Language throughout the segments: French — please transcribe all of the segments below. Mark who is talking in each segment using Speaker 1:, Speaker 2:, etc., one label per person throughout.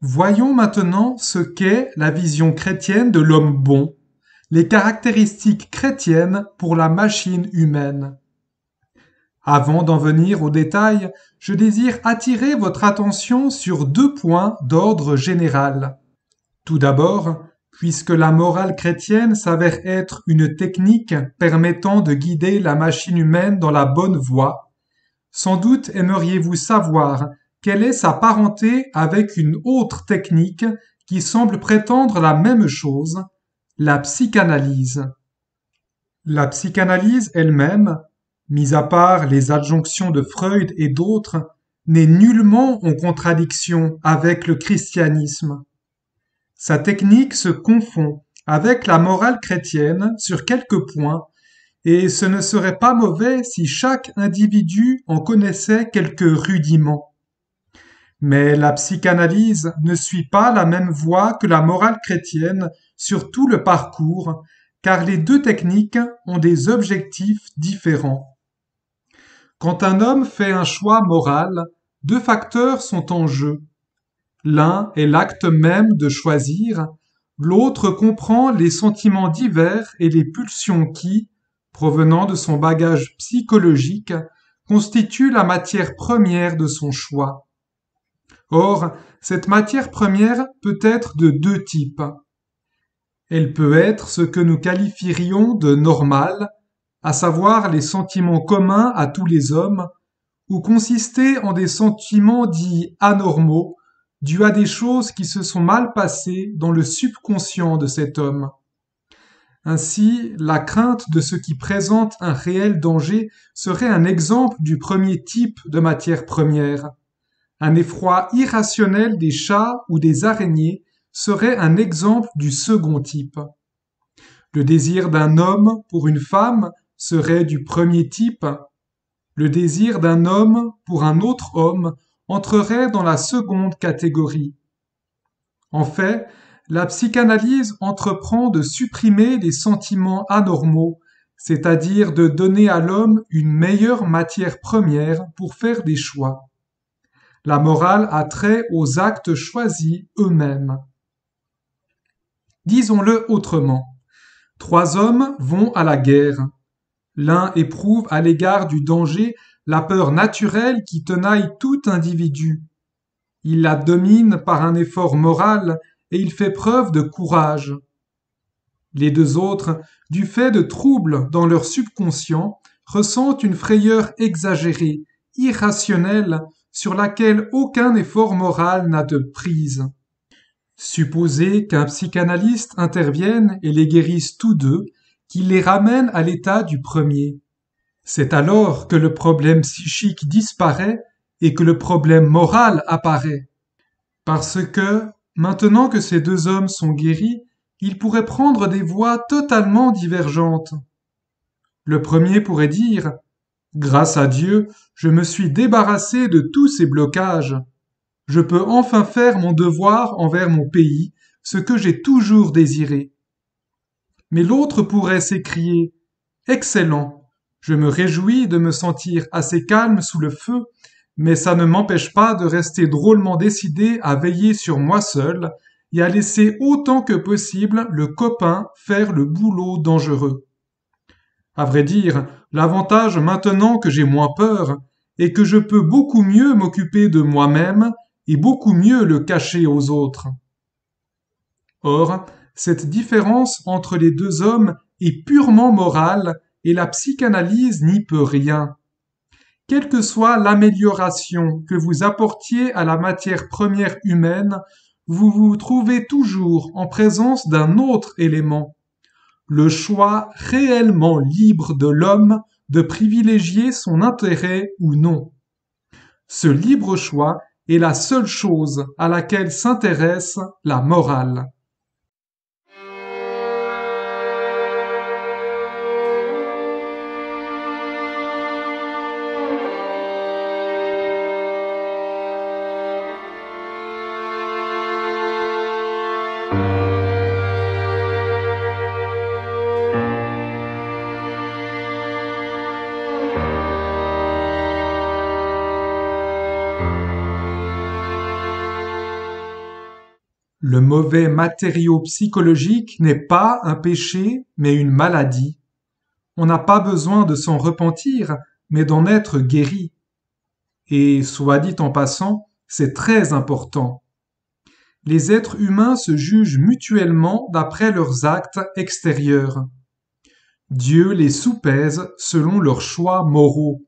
Speaker 1: Voyons maintenant ce qu'est la vision chrétienne de l'homme bon, les caractéristiques chrétiennes pour la machine humaine. Avant d'en venir aux détails, je désire attirer votre attention sur deux points d'ordre général. Tout d'abord, puisque la morale chrétienne s'avère être une technique permettant de guider la machine humaine dans la bonne voie, sans doute aimeriez-vous savoir quelle est sa parenté avec une autre technique qui semble prétendre la même chose, la psychanalyse. La psychanalyse elle-même, mis à part les adjonctions de Freud et d'autres, n'est nullement en contradiction avec le christianisme. Sa technique se confond avec la morale chrétienne sur quelques points, et ce ne serait pas mauvais si chaque individu en connaissait quelques rudiments. Mais la psychanalyse ne suit pas la même voie que la morale chrétienne sur tout le parcours, car les deux techniques ont des objectifs différents. Quand un homme fait un choix moral, deux facteurs sont en jeu. L'un est l'acte même de choisir, l'autre comprend les sentiments divers et les pulsions qui, provenant de son bagage psychologique, constituent la matière première de son choix. Or, cette matière première peut être de deux types. Elle peut être ce que nous qualifierions de normal, à savoir les sentiments communs à tous les hommes, ou consister en des sentiments dits anormaux, dus à des choses qui se sont mal passées dans le subconscient de cet homme. Ainsi, la crainte de ce qui présente un réel danger serait un exemple du premier type de matière première. Un effroi irrationnel des chats ou des araignées serait un exemple du second type. Le désir d'un homme pour une femme serait du premier type. Le désir d'un homme pour un autre homme entrerait dans la seconde catégorie. En fait, la psychanalyse entreprend de supprimer les sentiments anormaux, c'est-à-dire de donner à l'homme une meilleure matière première pour faire des choix. La morale a trait aux actes choisis eux-mêmes. Disons-le autrement. Trois hommes vont à la guerre. L'un éprouve à l'égard du danger la peur naturelle qui tenaille tout individu. Il la domine par un effort moral et il fait preuve de courage. Les deux autres, du fait de troubles dans leur subconscient, ressentent une frayeur exagérée, irrationnelle, sur laquelle aucun effort moral n'a de prise. Supposez qu'un psychanalyste intervienne et les guérisse tous deux, qu'il les ramène à l'état du premier. C'est alors que le problème psychique disparaît et que le problème moral apparaît. Parce que, maintenant que ces deux hommes sont guéris, ils pourraient prendre des voies totalement divergentes. Le premier pourrait dire « Grâce à Dieu, je me suis débarrassé de tous ces blocages. Je peux enfin faire mon devoir envers mon pays, ce que j'ai toujours désiré. » Mais l'autre pourrait s'écrier « Excellent, je me réjouis de me sentir assez calme sous le feu, mais ça ne m'empêche pas de rester drôlement décidé à veiller sur moi seul et à laisser autant que possible le copain faire le boulot dangereux. À vrai dire, l'avantage maintenant que j'ai moins peur est que je peux beaucoup mieux m'occuper de moi-même et beaucoup mieux le cacher aux autres. » Or, cette différence entre les deux hommes est purement morale et la psychanalyse n'y peut rien. Quelle que soit l'amélioration que vous apportiez à la matière première humaine, vous vous trouvez toujours en présence d'un autre élément, le choix réellement libre de l'homme de privilégier son intérêt ou non. Ce libre choix est la seule chose à laquelle s'intéresse la morale. Le mauvais matériau psychologique n'est pas un péché, mais une maladie. On n'a pas besoin de s'en repentir, mais d'en être guéri. Et, soit dit en passant, c'est très important. Les êtres humains se jugent mutuellement d'après leurs actes extérieurs. Dieu les soupèse selon leurs choix moraux.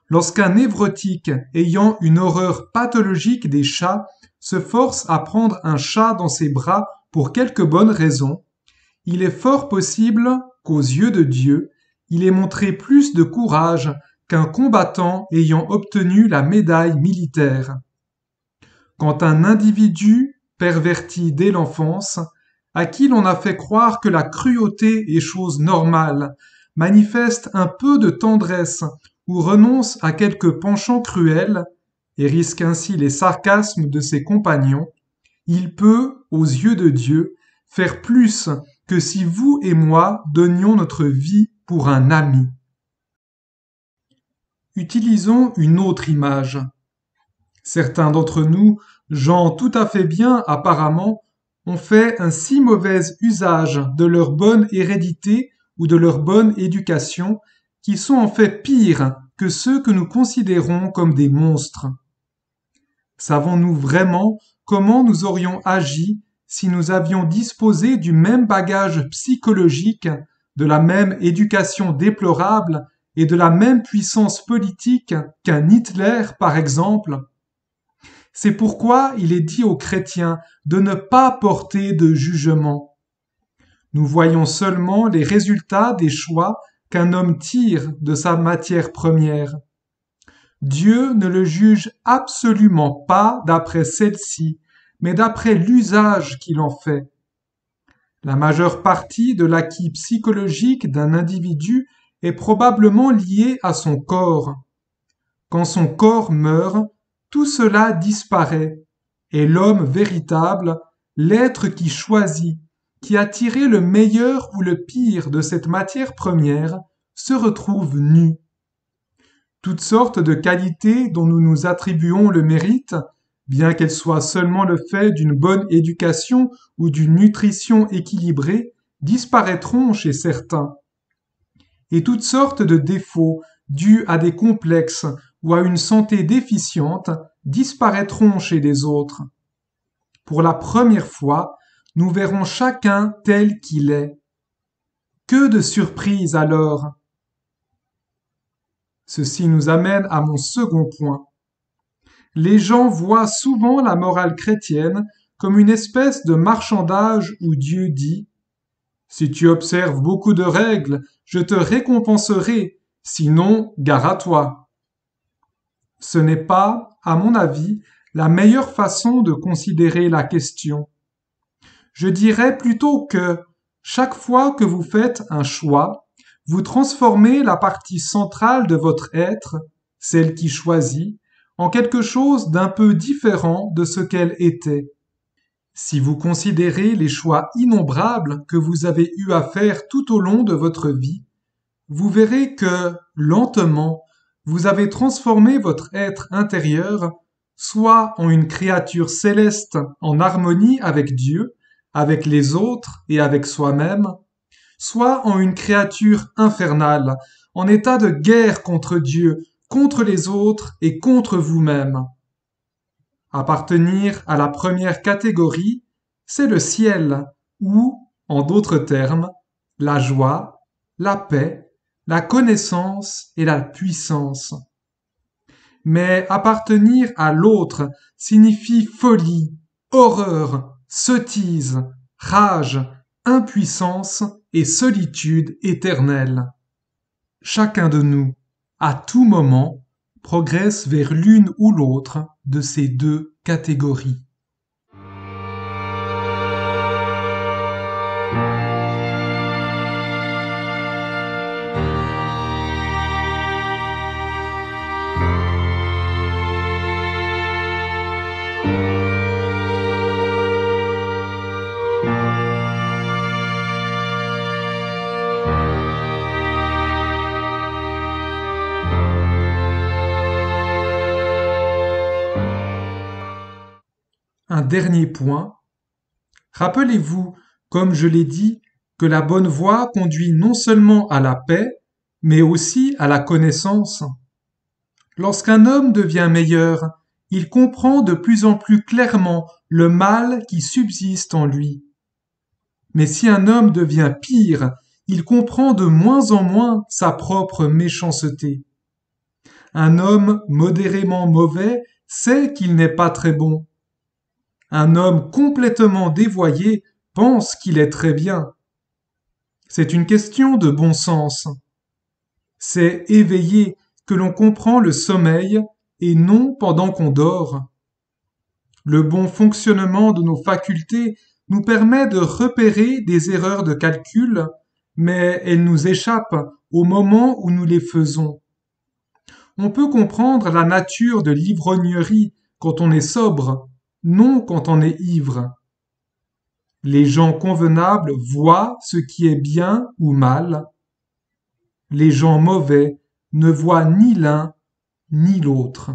Speaker 1: Lorsqu'un névrotique ayant une horreur pathologique des chats se force à prendre un chat dans ses bras pour quelque bonne raison, il est fort possible qu'aux yeux de Dieu, il ait montré plus de courage qu'un combattant ayant obtenu la médaille militaire. Quand un individu, perverti dès l'enfance, à qui l'on a fait croire que la cruauté est chose normale, manifeste un peu de tendresse ou renonce à quelque penchant cruel, et risque ainsi les sarcasmes de ses compagnons, il peut, aux yeux de Dieu, faire plus que si vous et moi donnions notre vie pour un ami. Utilisons une autre image. Certains d'entre nous, gens tout à fait bien apparemment, ont fait un si mauvais usage de leur bonne hérédité ou de leur bonne éducation qu'ils sont en fait pires que ceux que nous considérons comme des monstres. Savons-nous vraiment comment nous aurions agi si nous avions disposé du même bagage psychologique, de la même éducation déplorable et de la même puissance politique qu'un Hitler, par exemple? C'est pourquoi il est dit aux chrétiens de ne pas porter de jugement. Nous voyons seulement les résultats des choix qu'un homme tire de sa matière première. Dieu ne le juge absolument pas d'après celle-ci, mais d'après l'usage qu'il en fait. La majeure partie de l'acquis psychologique d'un individu est probablement liée à son corps. Quand son corps meurt, tout cela disparaît, et l'homme véritable, l'être qui choisit, qui a tiré le meilleur ou le pire de cette matière première, se retrouve nu. Toutes sortes de qualités dont nous nous attribuons le mérite, bien qu'elles soient seulement le fait d'une bonne éducation ou d'une nutrition équilibrée, disparaîtront chez certains. Et toutes sortes de défauts dus à des complexes ou à une santé déficiente disparaîtront chez les autres. Pour la première fois, nous verrons chacun tel qu'il est. Que de surprises alors! Ceci nous amène à mon second point. Les gens voient souvent la morale chrétienne comme une espèce de marchandage où Dieu dit « Si tu observes beaucoup de règles, je te récompenserai, sinon gare à toi. » Ce n'est pas, à mon avis, la meilleure façon de considérer la question. Je dirais plutôt que, chaque fois que vous faites un choix, vous transformez la partie centrale de votre être, celle qui choisit, en quelque chose d'un peu différent de ce qu'elle était. Si vous considérez les choix innombrables que vous avez eu à faire tout au long de votre vie, vous verrez que, lentement, vous avez transformé votre être intérieur soit en une créature céleste en harmonie avec Dieu, avec les autres et avec soi-même, soit en une créature infernale, en état de guerre contre Dieu, contre les autres et contre vous-même. Appartenir à la première catégorie, c'est le ciel, ou, en d'autres termes, la joie, la paix, la connaissance et la puissance. Mais appartenir à l'autre signifie folie, horreur, sottise, rage, impuissance et solitude éternelle. Chacun de nous, à tout moment, progresse vers l'une ou l'autre de ces deux catégories. Un dernier point, Rappelez-vous, comme je l'ai dit, que la bonne voie conduit non seulement à la paix, mais aussi à la connaissance. Lorsqu'un homme devient meilleur, il comprend de plus en plus clairement le mal qui subsiste en lui. Mais si un homme devient pire, il comprend de moins en moins sa propre méchanceté. Un homme modérément mauvais sait qu'il n'est pas très bon. Un homme complètement dévoyé pense qu'il est très bien. C'est une question de bon sens. C'est éveillé que l'on comprend le sommeil et non pendant qu'on dort. Le bon fonctionnement de nos facultés nous permet de repérer des erreurs de calcul, mais elles nous échappent au moment où nous les faisons. On peut comprendre la nature de l'ivrognerie quand on est sobre, non quand on est ivre. Les gens convenables voient ce qui est bien ou mal. Les gens mauvais ne voient ni l'un ni l'autre.